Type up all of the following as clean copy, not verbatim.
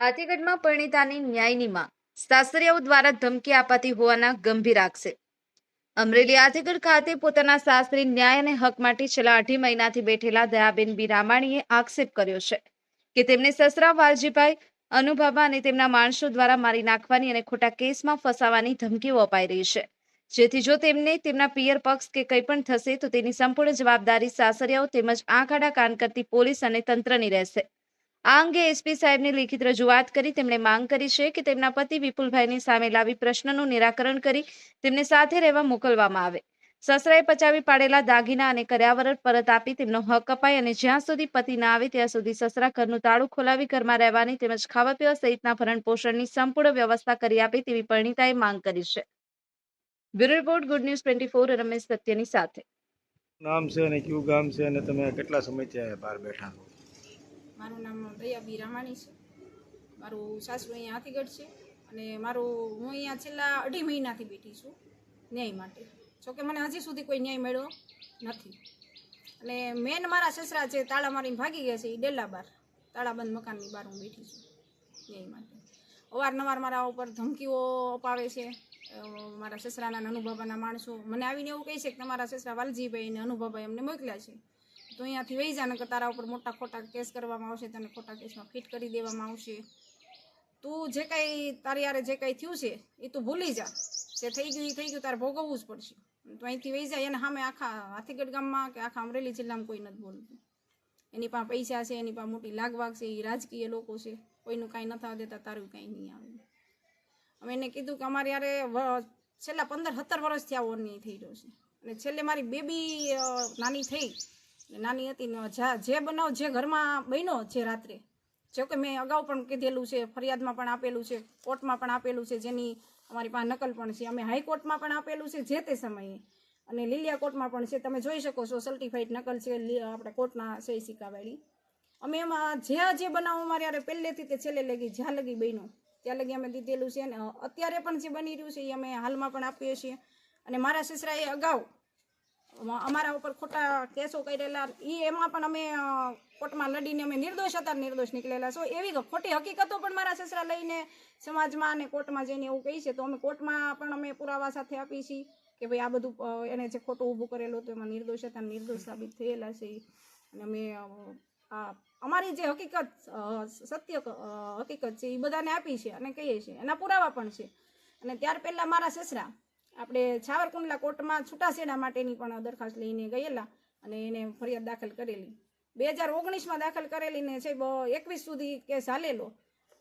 હાથીગઢમાં પરિણીતાની ન્યાયની માંગ. સાસરિયાઓ દ્વારા ધમકી અપાતી હોવાના ગંભીર આક્ષેપ. અમરેલી હાથીગઢ ખાતે પોતાના સાસરી ન્યાય અને હક માટે છેલ્લા 8 મહિનાથી બેઠેલા દયાબેન બી રામાણીએ આક્ષેપ કર્યો છે કે તેમને સસરા વાલજીભાઈ અનુભાભા અને તેમના માણસો દ્વારા મારી નાખવાની અને ખોટા કેસમાં ફસાવાની ધમકીઓ અપાઈ રહી છે, જેથી જો તેમને તેમના પિયર પક્ષ કે કંઈ પણ થશે તો તેની સંપૂર્ણ જવાબદારી સાસરિયાઓ તેમજ આંખ આડા કાન કરતી પોલીસ અને તંત્રની રહેશે. આ અંગે એસપી સાહેબને લિખિત રજૂઆત કરી તેમણે માંગ કરી છે કે તેમના પતિ વિપુલભાઈની સામે લાવી પ્રશ્નનું નિરાકરણ કરી તેમને સાથે રહેવા મોકલવામાં આવે. સસરાએ પચાવી પાડેલા દાગીના અને કર્યાવર પરત આપી તેમનો હક અપાય અને જ્યાં સુધી પતિ ના આવે ત્યાં સુધી સસરા ઘરનું તાળું ખોલાવી ઘરમાં રહેવાની તેમજ ખાવા પીવા સહિતના ભરણ પોષણની સંપૂર્ણ વ્યવસ્થા કરી આપે તેવી પરિણીતાએ માંગ કરી છે. Bureau report, good news 24, Ramesh સત્યની સાથે. નામ છે અને કયું ગામ છે અને તમે કેટલા સમયથી અહીંયા બહાર બેઠા છો? મારું નામ દયાબી રામાણી છે. મારું સાસુ અહીંયા હાથીગઢ છે અને હું અહીંયા છેલ્લા 2.5 મહિનાથી બેઠી છું ન્યાય માટે. જોકે મને હજી સુધી કોઈ ન્યાય મળ્યો નથી. અને મેન મારા સસરા છે તાળા મારીને ભાગી ગયા છે, એ ડેલા બાર તાળાબંધ મકાનની બહાર હું બેઠી છું ન્યાય માટે. અવારનવાર મારા ઉપર ધમકીઓ અપાવે છે મારા સસરાના અનુભાભાના માણસો. મને આવીને એવું કહે છે કે તમારા સસરા વાલજીભાઈ અને અનુભાભાઈ અમને મોકલ્યા છે તો અહીંયાથી વહી જા, નકર તારા ઉપર મોટા ખોટા કેસ કરવામાં આવશે, તને ખોટા કેસમાં ફિટ કરી દેવામાં આવશે. તું જે કાંઈ તારી યારે જે કાંઈ થયું છે એ તું ભૂલી જા, જે થઈ ગયું તારે ભોગવવું જ પડશે. તો અહીંથી વહી જાય. એને સામે આખા હાથીગઢ ગામમાં કે આખા અમરેલી જિલ્લામાં કોઈ નથી બોલતું. એની પાસે પૈસા છે, એની પાસે મોટી લાગવાગ છે, એ રાજકીય લોકો છે, કોઈનું કાંઈ ન થવા દેતા, તારું કાંઈ નહીં આવે. અમે એને કીધું કે અમારે યારે છેલ્લા 15-17 વર્ષથી આવો અન્યાય થઈ રહ્યો છે. અને છેલ્લે મારી બેબી નાની થઈ, નાની હતી ને જે બનાવ જે ઘરમાં બન્યો જે રાત્રે, જો કે મેં અગાઉ પણ કીધેલું છે, ફરિયાદમાં પણ આપેલું છે, કોર્ટમાં પણ આપેલું છે, જેની અમારી પાસે નકલ પણ છે. અમે હાઈકોર્ટમાં પણ આપેલું છે જે તે સમયે, અને લીલિયા કોર્ટમાં પણ છે. તમે જોઈ શકો છો, સર્ટિફાઈડ નકલ છે આપણે કોર્ટના સહી સિક્કાવાળી. અમે એમાં જે બનાવ અમારે યારે પહેલેથી તે છેલ્લે લગી જ્યાં લગી બન્યો ત્યાં લગી અમે દીધેલું છે. અને અત્યારે પણ જે બની રહ્યું છે એ અમે હાલમાં પણ આપીએ છીએ. અને મારા સસરાએ અગાઉ અમારા ઉપર ખોટા કેસો કરેલા, એમાં પણ અમે કોર્ટમાં લડીને અમે નિર્દોષ હતા, નિર્દોષ નીકળેલા છો. એવી ખોટી હકીકતો પણ મારા સસરા લઈને સમાજમાં અને કોર્ટમાં જઈને એવું કહી છે, તો અમે કોર્ટમાં પણ અમે પુરાવા સાથે આપી છીએ કે ભાઈ આ બધું એને જે ખોટું ઊભું કરેલું હતું એમાં નિર્દોષ હતા, નિર્દોષ સાબિત થયેલા છે. અને અમે અમારી જે હકીકત સત્ય હકીકત છે એ બધાને આપી છે અને કહીએ છીએ, એના પુરાવા પણ છે. અને ત્યાર પહેલાં મારા સસરા આપણે છાવરકુંડલા કોર્ટમાં છૂટાછેડા માટેની પણ દરખાસ્ત લઈને ગયેલા અને એને ફરિયાદ દાખલ કરેલી. 2019માં દાખલ કરેલી ને છે 21 સુધી કેસ હાલેલો.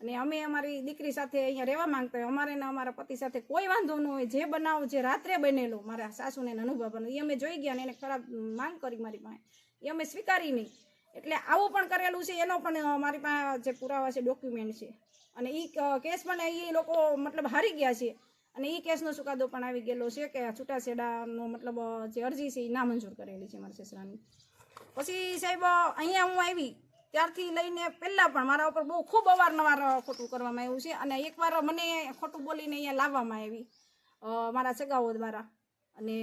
અને અમે અમારી દીકરી સાથે અહીંયા રહેવા માંગતા હોય, અમારે ને અમારા પતિ સાથે કોઈ વાંધો ન હોય. જે બનાવ જે રાત્રે બનેલો મારા સાસુને અનુભવનો એ અમે જોઈ ગયા ને એને ખરાબ માંગ કરી મારી પાસે, એ અમે સ્વીકારી નહીં. એટલે આવું પણ કરેલું છે, એનો પણ મારી પાસે જે પુરાવા છે, ડોક્યુમેન્ટ છે. અને એ કેસ પણ એ લોકો મતલબ હારી ગયા છે. અને એ કેસનો ચુકાદો પણ આવી ગયેલો છે કે છૂટાછેડાનો મતલબ જે અરજી છે એ નામંજૂર કરેલી છે મારા સસરાની. પછી સાહેબ અહીંયા હું આવી ત્યારથી લઈને પહેલાં પણ મારા ઉપર બહુ ખૂબ અવારનવાર ખોટું કરવામાં આવ્યું છે. અને એકવાર મને ખોટું બોલીને અહીંયા લાવવામાં આવી મારા સગાઓ દ્વારા. અને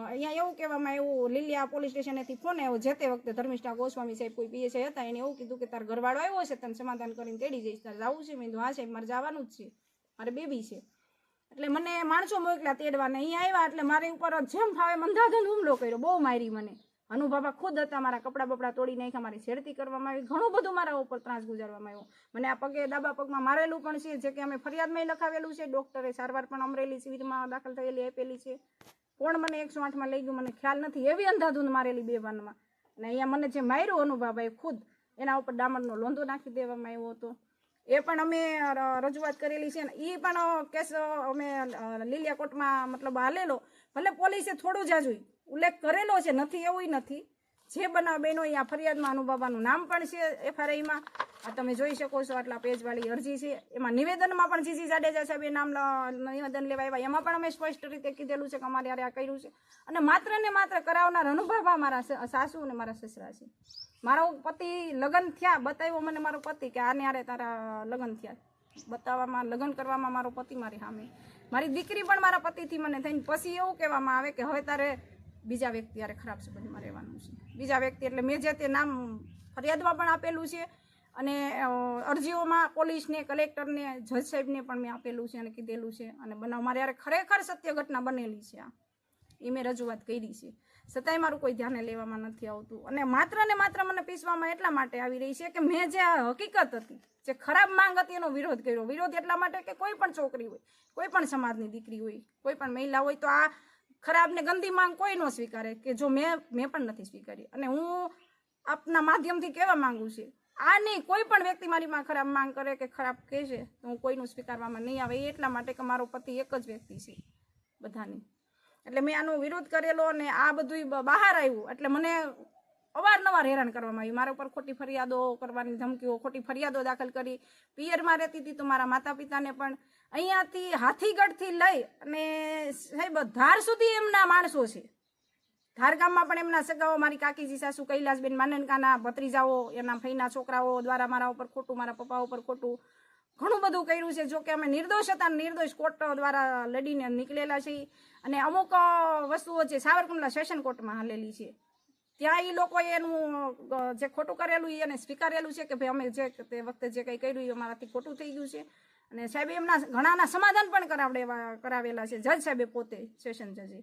અહીંયા એવું કહેવામાં આવ્યું, લીલિયા પોલીસ સ્ટેશનેથી ફોન આવ્યો જે તે વખતે ધર્મિષ્ઠા ગોસ્વામી સાહેબ કોઈ પીએસઆઈ હતા, એને એવું કીધું કે તાર ઘરવાળો આવ્યો છે, તને સમાધાન કરીને તેડી જઈશ, તારે જવું છે? મેં કીધું હા સાહેબ, મારે જવાનું જ છે, મારે બેબી છે. એટલે મને માણસો મોકલ્યા તેડવાને. અહીંયા આવ્યા એટલે મારી ઉપર જેમ ફાવે અંધાધૂંધ હુમલો કર્યો, બહુ મારી મને. અનુભાભા ખુદ હતા, મારા કપડાં બપડા તોડી નાખ્યા, મારી છેડતી કરવામાં આવી, ઘણું બધું મારા ઉપર ત્રાસ ગુજારવામાં આવ્યો. મને આ પગે ડાબા પગમાં મારેલું પણ છે, જે કે અમે ફરિયાદમાં લખાવેલું છે. ડૉક્ટરે સારવાર પણ અમરેલી સિવિલમાં દાખલ થયેલી આપેલી છે. કોણ મને 108માં લઈ ગયું મને ખ્યાલ નથી, એવી અંધાધૂંધ મારેલી 2 વાનમાં. અને અહીંયા મને જે માર્યું અનુભાભાઈ ખુદ, એના ઉપર ડામરનો લોંધો નાખી દેવામાં આવ્યો હતો. એ પણ અમે રજૂઆત કરેલી છે. ને એ પણ કેસ અમે લીલિયા કોર્ટમાં મતલબ હાલેલો. ભલે પોલીસે થોડું જાજુ ઉલ્લેખ કરેલો છે, નથી એવું નથી. જે બનાવ બહેનો અહીંયા ફરિયાદમાં અનુભાવાનું નામ પણ છે એફઆરઆઈમાં, આ તમે જોઈ શકો છો. આટલા પેજવાળી અરજી છે. એમાં નિવેદનમાં પણ જીસી જાડેજા સાહેબે નામ નિવેદન લેવા આવ્યા, એમાં પણ અમે સ્પષ્ટ રીતે કીધેલું છે કે અમારે યારે આ કર્યું છે. અને માત્ર ને માત્ર કરાવનાર અનુભાભા મારા સાસુ અને મારા સસરા છે. મારો પતિ લગ્ન થયા બતાવ્યો મને મારો પતિ કે આને યારે તારા લગ્ન થયા, બતાવવામાં લગ્ન કરવામાં મારો પતિ મારી સામે. મારી દીકરી પણ મારા પતિથી મને થઈને પછી એવું કહેવામાં આવે કે હવે તારે બીજા વ્યક્તિ યારે ખરાબ સંબંધમાં રહેવાનું છે. બીજા વ્યક્તિ એટલે મેં જે તે નામ ફરિયાદમાં પણ આપેલું છે અને અરજીઓમાં પોલીસને, કલેક્ટરને, જજ સાહેબને પણ મેં આપેલું છે અને કીધેલું છે. અને બનાવ મારે યારે ખરેખર સત્ય ઘટના બનેલી છે, આ એ મેં રજૂઆત કરી છે, છતાંય મારું કોઈ ધ્યાને લેવામાં નથી આવતું. અને ને માત્ર મને પીસવામાં એટલા માટે આવી રહી છે કે મેં જે હકીકત હતી, જે ખરાબ માંગ હતી, એનો વિરોધ કર્યો. વિરોધ એટલા માટે કે કોઈ પણ છોકરી હોય, કોઈ પણ સમાજની દીકરી હોય, કોઈ પણ મહિલા હોય, તો આ ખરાબ ને ગંદી માંગ કોઈ ન સ્વીકારે, કે જો મેં પણ નથી સ્વીકારી. અને હું આપના માધ્યમથી કહેવા માંગુ છું, આ નહીં, કોઈ પણ વ્યક્તિ મારી માં ખરાબ માંગ કરે કે ખરાબ કહે છે તો હું કોઈનું સ્વીકારવામાં નહીં આવે. એટલા માટે કે મારો પતિ એક જ વ્યક્તિ છે બધાની. એટલે મેં આનો વિરોધ કરેલો અને આ બધું બહાર આવ્યું એટલે મને અવારનવાર હેરાન કરવામાં આવ્યું. મારા ઉપર ખોટી ફરિયાદો કરવાની ધમકીઓ, ખોટી ફરિયાદો દાખલ કરી. પિયરમાં રહેતી હતી તો મારા માતા પિતાને પણ અહીંયાથી હાથીગઢથી લઈ અને સાહેબ ધાર સુધી એમના માણસો છે. ધાર ગામમાં પણ એમના સગાઓ, મારી કાકીજી સાસુ કૈલાસબેન માનનકાના ભત્રીજાઓ, એમના ફઈના છોકરાઓ દ્વારા મારા ઉપર ખોટું, મારા પપ્પા ઉપર ખોટું ઘણું બધું કર્યું છે. જો કે અમે નિર્દોષ હતા, નિર્દોષ કોર્ટ દ્વારા લડીને નીકળેલા છીએ. અને અમુક વસ્તુઓ છે સાવરકુંડલા સેશન કોર્ટમાં હાલેલી છે. ત્યાં એ લોકોએ એનું જે ખોટું કરેલું એને સ્વીકારેલું છે કે ભાઈ અમે જે તે વખતે જે કંઈ કર્યું એ અમારાથી ખોટું થઈ ગયું છે. અને સાહેબે એમના ઘણાના સમાધાન પણ કરાવેલા છે, જજ સાહેબે પોતે, સેશન જજે.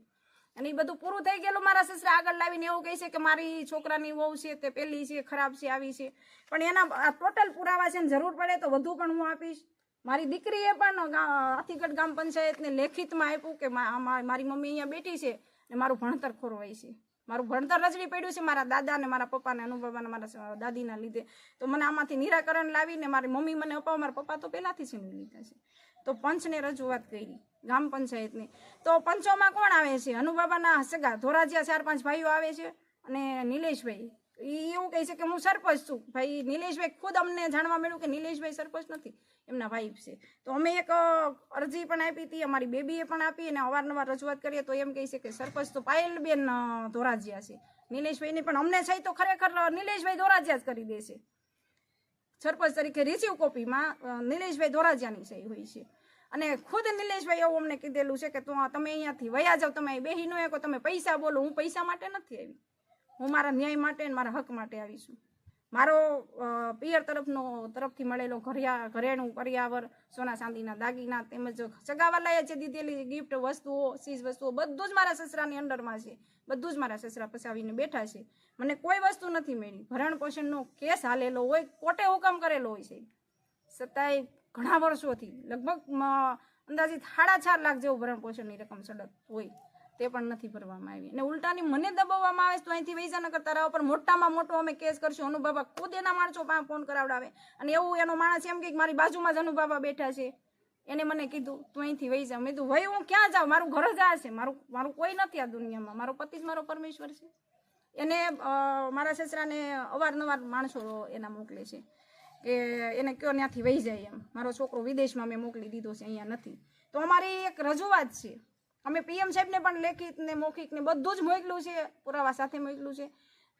અને એ બધું પૂરું થઈ ગયેલું. મારા સસરા આગળ લાવીને એવું કહે છે કે મારી છોકરાની વહુ છે તે પેલી છે, ખરાબ છે, આવી છે. પણ એના ટોટલ પુરાવા છે ને જરૂર પડે તો વધુ પણ હું આપીશ. મારી દીકરીએ પણ હાથીગઢ ગ્રામ પંચાયતને લેખિતમાં આપ્યું કે મારી મમ્મી અહીંયા બેઠી છે ને મારું ભણતર ખોરવાય છે, મારું ભણતર રજડી પડ્યું છે મારા દાદા ને મારા પપ્પાને, અનુભવવાના મારા દાદીના લીધે. તો મને આમાંથી નિરાકરણ લાવીને મારી મમ્મી મને અપાવો, મારા પપ્પા તો પહેલાંથી છીનવી લીધા છે. તો પંચને રજૂઆત કરી, ગ્રામ પંચાયતની. તો પંચોમાં કોણ આવે છે? અનુબાબાના સગા ધોરાજીયા 4-5 ભાઈઓ આવે છે અને નિલેશભાઈ એ એવું કહે છે કે હું સરપંચ છું. ભાઈ નિલેશભાઈ ખુદ અમને જાણવા મળ્યું કે નિલેશભાઈ સરપંચ નથી, એમના વાઈફ છે. તો અમે એક અરજી પણ આપી હતી, અમારી બેબીએ પણ આપી અને અવારનવાર રજૂઆત કરીએ તો એમ કહે છે કે સરપંચ તો પાયલબેન ધોરાજીયા છે, નિલેશભાઈને પણ અમને છે તો ખરેખર નિલેશભાઈ ધોરાજીયા જ કરી દેશે. સરપંચ તરીકે રિસીવ કોપીમાં નિલેશભાઈ ધોરાજીયાની સહી હોય છે. અને ખુદ નિલેશભાઈ એવું અમને કીધેલું છે કે તમે અહીંયાથી વયા જાઓ, તમે બેહી ન શકો, તમે પૈસા બોલો. હું પૈસા માટે નથી આવી, હું મારા ન્યાય માટે અને મારા હક માટે આવીશું. મારો પિયર તરફથી મળેલો ઘરેણું, કરિયાવર, સોના ચાંદીના દાગીના તેમજ સગાવાલાએ જે દીધેલી ગિફ્ટ વસ્તુઓ, ચીજ વસ્તુઓ બધું જ મારા સસરાની અંડરમાં છે. બધું જ મારા સસરા પસાવીને બેઠા છે. મને કોઈ વસ્તુ નથી મળી. ભરણ પોષણનો કેસ હાલેલો હોય, કોર્ટે હુકમ કરેલો હોય છે, છતાંય ઘણા વર્ષોથી લગભગ અંદાજિત 4.5 લાખ જેવું ભરણ પોષણની રકમ સડક હોય તે પણ નથી ભરવામાં આવી. અને ઉલટાની મને દબાવવામાં આવે તો અહીંથી વૈસા ન કરતા રહો, પણ મોટામાં મોટો અમે કેસ કરશું. અનુબાબા ખુદ એના માણસો પાસે ફોન કરાવડાવે અને એવું એનો માણસ એમ કે મારી બાજુમાં જ અનુબાબા બેઠા છે, એને મને કીધું તું અહીંથી વહી જા. મેં કીધું ભાઈ હું ક્યાં જાઉં? મારું ઘર જ આ છે, મારું કોઈ નથી આ દુનિયામાં, મારો પતિ જ મારો પરમેશ્વર છે. એને મારા સસરાને અવારનવાર માણસો એના મોકલે છે કે એને કયો ત્યાંથી વહી જાય એમ. મારો છોકરો વિદેશમાં મેં મોકલી દીધો છે, અહીંયા નથી. તો અમારી એક રજૂઆત છે, અમે પીએમ સાહેબને પણ લેખિત ને મૌખિક ને બધું જ મોકલ્યું છે, પુરાવા સાથે મોકલ્યું છે.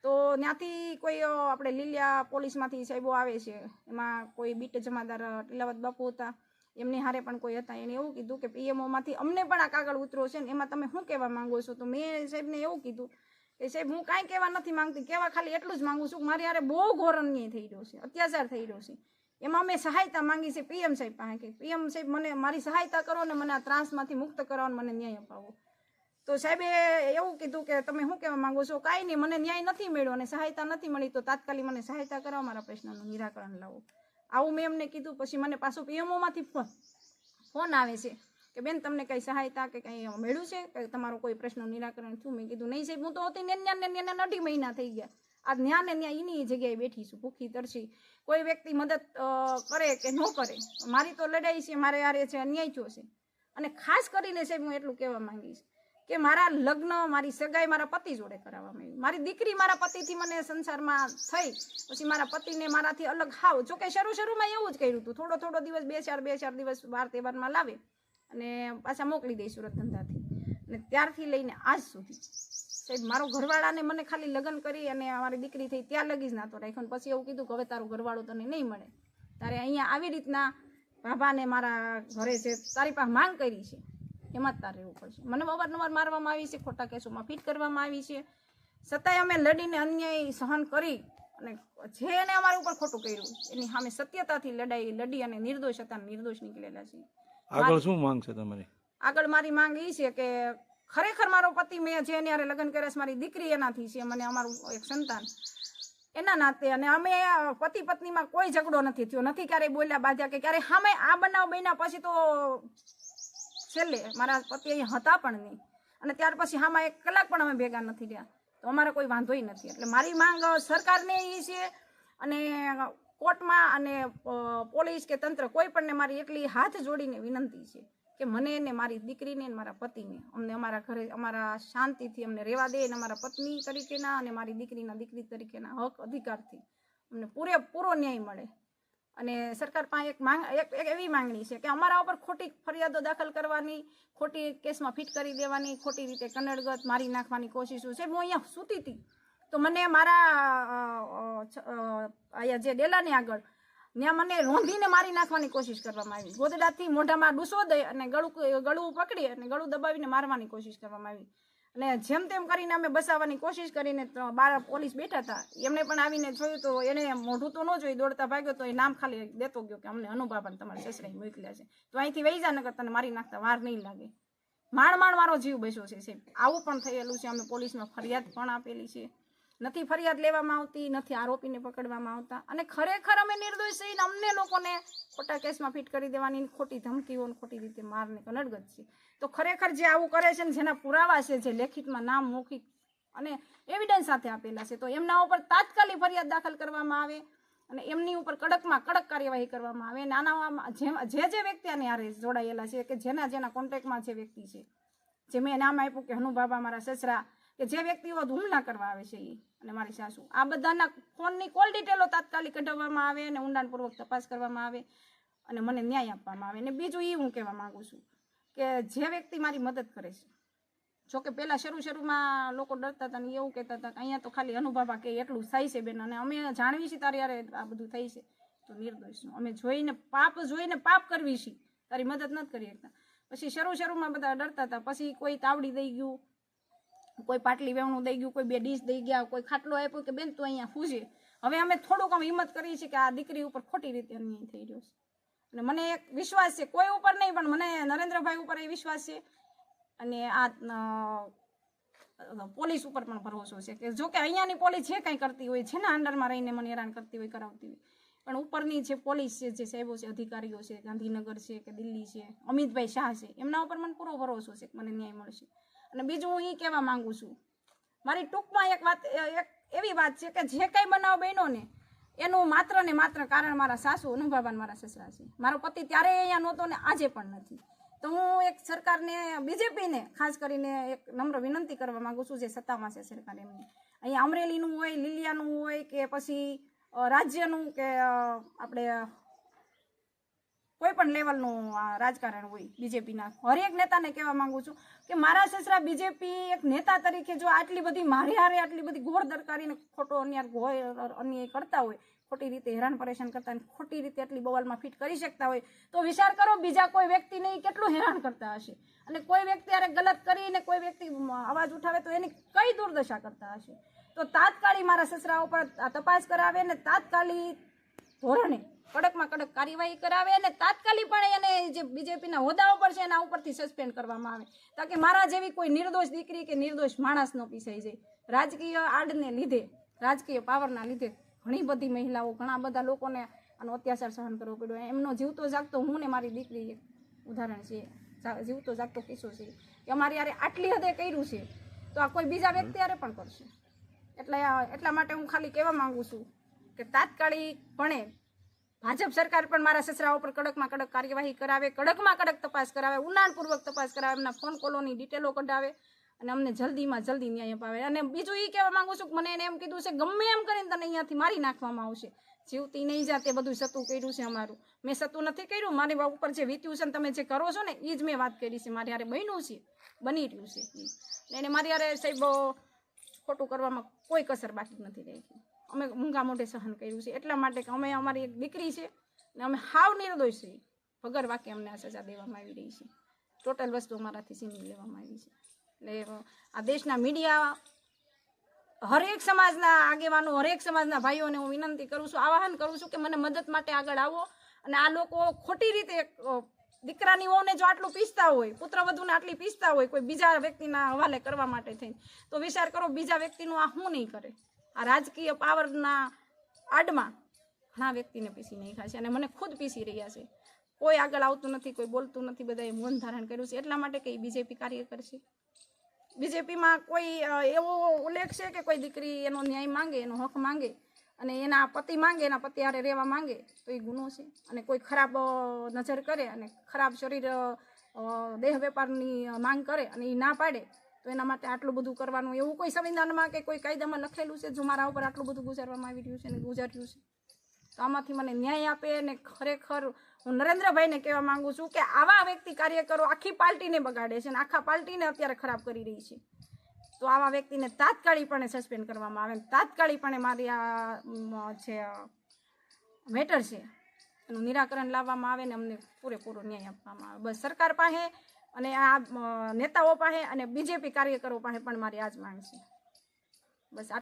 તો ત્યાંથી કોઈ આપણે લીલિયા પોલીસમાંથી સાહેબો આવે છે, એમાં કોઈ બીટ જમાદાર ટીલાવત બાપુ હતા, એમની હારે પણ કોઈ હતા. એને એવું કીધું કે પીએમઓમાંથી અમને પણ આ કાગળ ઉતરો છે ને એમાં તમે શું કહેવા માંગો છો? તો મેં સાહેબને એવું કીધું કે સાહેબ હું કાંઈ કહેવા નથી માંગતી, કહેવા ખાલી એટલું જ માંગુ છું કે મારી હારે બહુ ઘોર અન્યાય થઈ રહ્યો છે, અત્યાચાર થઈ રહ્યો છે. એમાં અમે સહાયતા માંગી છે પીએમ સાહેબ પાસે કે પીએમ સાહેબ મને મારી સહાયતા કરો ને મને આ ત્રાસમાંથી મુક્ત કરો અને મને ન્યાય અપાવો. તો સાહેબે એવું કીધું કે તમે શું કહેવા માંગો છો? કાંઈ નહીં, મને ન્યાય નથી મળ્યો અને સહાયતા નથી મળી, તો તાત્કાલિક મને સહાયતા કરો, મારા પ્રશ્નનું નિરાકરણ લાવો. આવું મેં એમને કીધું. પછી મને પાછું પીએમઓમાંથી ફોન આવે છે કે બેન તમને કંઈ સહાયતા કે કંઈ મળ્યું છે કે તમારો કોઈ પ્રશ્નનું નિરાકરણ થયું? મેં કીધું નહીં સાહેબ, હું તો હતી ને 2.5 મહિના થઈ ગયા. આ ન્યા ને ન્યા એની જગ્યાએ બેઠી છું, ભૂખી તરસી. કોઈ વ્યક્તિ મદદ કરે કે ન કરે, મારી તો લડાઈ છે, મારે યારે છે, અન્યાય થયો છે. અને ખાસ કરીને સાહેબ હું એટલું કહેવા માંગીશ કે મારા લગ્ન, મારી સગાઈ મારા પતિ જોડે કરાવવામાં આવી. મારી દીકરી મારા પતિથી મને સંસારમાં થઈ, પછી મારા પતિને મારાથી અલગ હાવ. જોકે શરૂમાં એવું જ કર્યું હતું, થોડો દિવસ, બે ચાર દિવસ વાર તહેવારમાં લાવે અને પાછા મોકલી દઈ સુરત ધંધાથી. અને ત્યારથી લઈને આજ સુધી સાહેબ મારો ઘરવાળાને મને ખાલી લગ્ન કરી અને અમારી દીકરી થઈ ત્યાં લગી જ નાતો રાખ્યો. પછી એવું કીધું કે હવે તારું ઘરવાળું તને નહીં મળે, તારે અહીંયા આવી રીતના ભાભાને મારા ઘરે છે તારી પાસે માંગ કરી છે એમાં જ તારે રહેવું પડશે. મને અવારનવાર મારવામાં આવી છે, ખોટા કેસોમાં ફિટ કરવામાં આવી છે, છતાંય અમે લડીને અન્યાય સહન કરી અને જે એને અમારા ઉપર ખોટું કર્યું એની સામે સત્યતાથી લડી અને નિર્દોષ હતા નિર્દોષ નીકળેલા છે. આગળ શું માંગ છે તમારી? આગળ મારી માંગ એ છે કે ખરેખર મારો પતિ મેં જે એની હારે લગ્ન કર્યા છે, મારી દીકરી એનાથી છે, મને અમારું એક સંતાન એના નાતે, અને અમે પતિ પત્નીમાં કોઈ ઝઘડો નથી થયો, નથી ક્યારેય બોલ્યા બાધ્યા કે ક્યારે સામે આ બનાવ બન્યા પછી તો છેલ્લે મારા પતિ અહીંયા હતા પણ નહીં, અને ત્યાર પછી હામાં 1 કલાક પણ અમે ભેગા નથી રહ્યા, તો અમારે કોઈ વાંધોય નથી. એટલે મારી માંગ સરકારને એ છે અને કોર્ટમાં અને પોલીસ કે તંત્ર કોઈ પણને મારી એટલી હાથ જોડીને વિનંતી છે કે મને ને મારી દીકરીને ને મારા પતિને અમને અમારા ઘરે અમારા શાંતિથી અમને રહેવા દે, અને અમારા પત્ની તરીકેના અને મારી દીકરીના દીકરી તરીકેના હક અધિકારથી અમને પૂરેપૂરો ન્યાય મળે. અને સરકાર પાસે એક એવી માંગણી છે કે અમારા ઉપર ખોટી ફરિયાદો દાખલ કરવાની, ખોટી કેસમાં ફિટ કરી દેવાની, ખોટી રીતે કનડગત મારી નાખવાની કોશિશો છે. હું અહીંયા સૂતી હતી તો મને મારા અહીંયા જે ડેલાની આગળ ત્યાં મને રોંધીને મારી નાખવાની કોશિશ કરવામાં આવી. ગોદડાથી મોઢામાં ડૂસો દઈ અને ગળું પકડી અને ગળું દબાવીને મારવાની કોશિશ કરવામાં આવી. અને જેમ તેમ કરીને અમે બસાવવાની કોશિશ કરીને 12 પોલીસ બેઠા હતા, એમણે પણ આવીને જોયું તો એને મોઢું તો ન જોઈ, દોડતા ભાગ્યો તો એ નામ ખાલી દેતો ગયો કે અમને અનુભાભાને તમારા સસરાએ મોકલ્યા છે, તો અહીંથી વહી જા, નકર તને મારી નાખતા વાર નહીં લાગે. માંડ મારો જીવ બસ્યો છે સાહેબ. આવું પણ થયેલું છે. અમે પોલીસમાં ફરિયાદ પણ આપેલી છે, નથી ફરિયાદ લેવામાં આવતી, નથી આરોપીને પકડવામાં આવતા, અને ખરેખર અમે નિર્દોષ થઈને અમને લોકોને ખોટા કેસમાં ફિટ કરી દેવાની, ખોટી ધમકીઓ, ખોટી રીતે મારને કનડગત છે. તો ખરેખર જે આવું કરે છે ને જેના પુરાવા છે, જે લેખિતમાં નામ મૌખિક અને એવિડન્સ સાથે આપેલા છે, તો એમના ઉપર તાત્કાલિક ફરિયાદ દાખલ કરવામાં આવે અને એમની ઉપર કડકમાં કડક કાર્યવાહી કરવામાં આવે. નાના જે વ્યક્તિ આને હારે જોડાયેલા છે, કે જેના કોન્ટેક્ટમાં જે વ્યક્તિ છે, જે મેં નામ આપ્યું કે હનુબાબા મારા સસરા, કે જે વ્યક્તિઓ હુમલા કરવા આવે છે એ અને મારી સાસુ, આ બધાના ફોનની કોલ ડિટેલો તાત્કાલિક કઢાવવામાં આવે અને ઊંડાણપૂર્વક તપાસ કરવામાં આવે અને મને ન્યાય આપવામાં આવે. અને બીજું એ હું કહેવા માંગુ છું કે જે વ્યક્તિ મારી મદદ કરે છે, જોકે પહેલાં શરૂમાં લોકો ડરતા હતા ને એવું કહેતા હતા કે અહીંયા તો ખાલી અનુભાભા કે એટલું થાય છે બેન, અને અમે જાણવી છીએ તારી યારે આ બધું થાય છે, તો નિર્દોષનું અમે જોઈને પાપ કરવી છીએ, તારી મદદ નથી કરી શકતા. પછી શરૂમાં બધા ડરતા હતા, પછી કોઈ તાવડી દઈ ગયું, કોઈ પાટલી વેવણું દઈ ગયું, કોઈ 2 ડીશ દઈ ગયા, કોઈ ખાટલો આપ્યો કે બેન તું અહીંયા ફૂજે. હવે અમે થોડુંક હિંમત કરીએ છીએ કે આ દીકરી ઉપર ખોટી રીતે અન્યાય થઈ રહ્યો છે, અને મને એક વિશ્વાસ છે, કોઈ ઉપર નહીં પણ મને નરેન્દ્રભાઈ ઉપર એ વિશ્વાસ છે, અને આ પોલીસ ઉપર પણ ભરોસો છે કે જો કે અહીંયાની પોલીસ જે કંઈ કરતી હોય, જેના અંડરમાં રહીને મને હેરાન કરતી હોય, કરાવતી હોય, પણ ઉપરની જે પોલીસ છે, જે સાહેબો છે, અધિકારીઓ છે, ગાંધીનગર છે કે દિલ્હી છે, અમિતભાઈ શાહ છે, એમના ઉપર મને પૂરો ભરોસો છે કે મને ન્યાય મળશે. અને બીજું હું એ કહેવા માંગુ છું, મારી ટૂંકમાં એક એવી વાત છે કે જે કંઈ બનાવ બન્યો ને એનું માત્ર ને માત્ર કારણ મારા સાસુ અનુભાભાન મારા સસરા છે. મારો પતિ ત્યારે અહીંયા નહોતો ને આજે પણ નથી. તો હું એક સરકારને, બીજેપીને ખાસ કરીને એક નમ્ર વિનંતી કરવા માંગુ છું, જે સત્તામાં છે સરકાર, એમને અહીંયા અમરેલીનું હોય, લીલિયાનું હોય કે પછી રાજ્યનું કે આપણે કોઈ પણ લેવલનું રાજકારણ હોય બીજેપીના, હરેક નેતાને કહેવા માંગુ છું કે મારા સસરા બીજેપી એક નેતા તરીકે જો આટલી બધી મારી હારે આટલી બધી ઘોર દરકારીને ખોટો અન્યાય કરતા હોય, ખોટી રીતે હેરાન પરેશાન કરતા હોય, ખોટી રીતે આટલી બવાલમાં ફિટ કરી શકતા હોય, તો વિચાર કરો બીજા કોઈ વ્યક્તિને કેટલું હેરાન કરતા હશે, અને કોઈ વ્યક્તિ હારે ગલત કરીને કોઈ વ્યક્તિ અવાજ ઉઠાવે તો એની કઈ દુર્દશા કરતા હશે. તો તાત્કાલિક મારા સસરા ઉપર તપાસ કરાવે ને તાત્કાલિક ધોરણે કડકમાં કડક કાર્યવાહી કરાવે અને તાત્કાલિક પણ એને જે બીજેપીના હોદ્દા ઉપર છે એના ઉપરથી સસ્પેન્ડ કરવામાં આવે, તાકી મારા જેવી કોઈ નિર્દોષ દીકરી કે નિર્દોષ માણસ ન પીસાઈ જાય. રાજકીય આડને લીધે, રાજકીય પાવરના લીધે ઘણી બધી મહિલાઓ, ઘણા બધા લોકોને આનો અત્યાચાર સહન કરવો પડ્યો. એમનો જીવતો જાગતો હું ને મારી દીકરી એક ઉદાહરણ છે, જીવતો જાગતો કિસ્સો છે કે અમારી યારે આટલી હદે કર્યું છે તો આ કોઈ બીજા વ્યક્તિ યારે પણ કરશે. એટલા માટે હું ખાલી કહેવા માંગુ છું કે તાત્કાલિકપણે ભાજપ સરકાર પણ મારા સસરા ઉપર કડકમાં કડક કાર્યવાહી કરાવે, કડકમાં કડક તપાસ કરાવે, ઊંડાણપૂર્વક તપાસ કરાવે, એમના ફોન કોલોની ડિટેલો કઢાવે અને અમને જલ્દીમાં જલ્દી ન્યાય અપાવે. અને બીજું એ કહેવા માંગુ છું કે મને એને એમ કીધું છે ગમે એમ કરીને તને અહીંયાથી મારી નાખવામાં આવશે, જીવતી નહીં જાતે બધું સતું કર્યું છે અમારું. મેં સતું નથી કર્યું, મારી ઉપર જે વીત્યું છે ને તમે જે કરો છો ને એ જ મેં વાત કરી છે, મારી હારે બન્યું છે, બની રહ્યું છે એને મારી હારે સાહેબ ખોટું કરવામાં કોઈ કસર બાકી નથી રહી. અમે મૂંગા મોઢે સહન કર્યું છે, એટલા માટે કે અમે અમારી એક દીકરી છે ને અમે હાવ નિર્દોષ છીએ, વગર વાકે અમને આ સજા દેવામાં આવી રહી છે, ટોટલ વસ્તુ અમારાથી છીનવી લેવામાં આવી છે. એટલે આ દેશના મીડિયા હરેક સમાજના આગેવાનો હરેક સમાજના ભાઈઓને હું વિનંતી કરું છું, આવાહન કરું છું કે મને મદદ માટે આગળ આવો. અને આ લોકો ખોટી રીતે દીકરાની વહુને જો આટલું પીસતા હોય, પુત્રવધુને આટલી પીસતા હોય કોઈ બીજા વ્યક્તિના હવાલે કરવા માટે થઈને, તો વિચાર કરો બીજા વ્યક્તિનું આ શું નહીં કરે. આ રાજકીય પાવરના આડમાં ઘણા વ્યક્તિને પીસી નાખ્યા છે અને મને ખુદ પીસી રહ્યા છે. કોઈ આગળ આવતું નથી, કોઈ બોલતું નથી, બધાએ મૌન ધારણ કર્યું છે એટલા માટે કે બીજેપી કાર્યકર છે. બીજેપીમાં કોઈ એવો ઉલ્લેખ છે કે કોઈ દીકરી એનો ન્યાય માંગે, એનો હક માંગે અને એના પતિ માંગે, એના પતિ હારે રહેવા માંગે તો એ ગુનો છે. અને કોઈ ખરાબ નજર કરે અને ખરાબ શરીર દેહ વેપારની માંગ કરે અને એ ના પાડે તો એના માટે આટલું બધું કરવાનું એવું કોઈ સંવિધાનમાં કે કોઈ કાયદામાં લખેલું છે? જો મારા ઉપર આટલું બધું ગુજારવામાં આવી રહ્યું છે અને ગુજાર્યું છે તો આમાંથી મને ન્યાય આપે. અને ખરેખર હું નરેન્દ્રભાઈને કહેવા માંગુ છું કે આવા વ્યક્તિ કાર્યકરો આખી પાર્ટીને બગાડે છે અને આખા પાર્ટીને અત્યારે ખરાબ કરી રહી છે. તો આવા વ્યક્તિને તાત્કાલિકપણે સસ્પેન્ડ કરવામાં આવે, તાત્કાલિકપણે મારી આ જે મેટર છે એનું નિરાકરણ લાવવામાં આવે ને અમને પૂરેપૂરો ન્યાય આપવામાં આવે. બસ સરકાર પાસે અને આ નેતાઓ પાસે અને બીજેપી કાર્યકરો પાસે પણ મારી આ જ માંગ છે. બસ.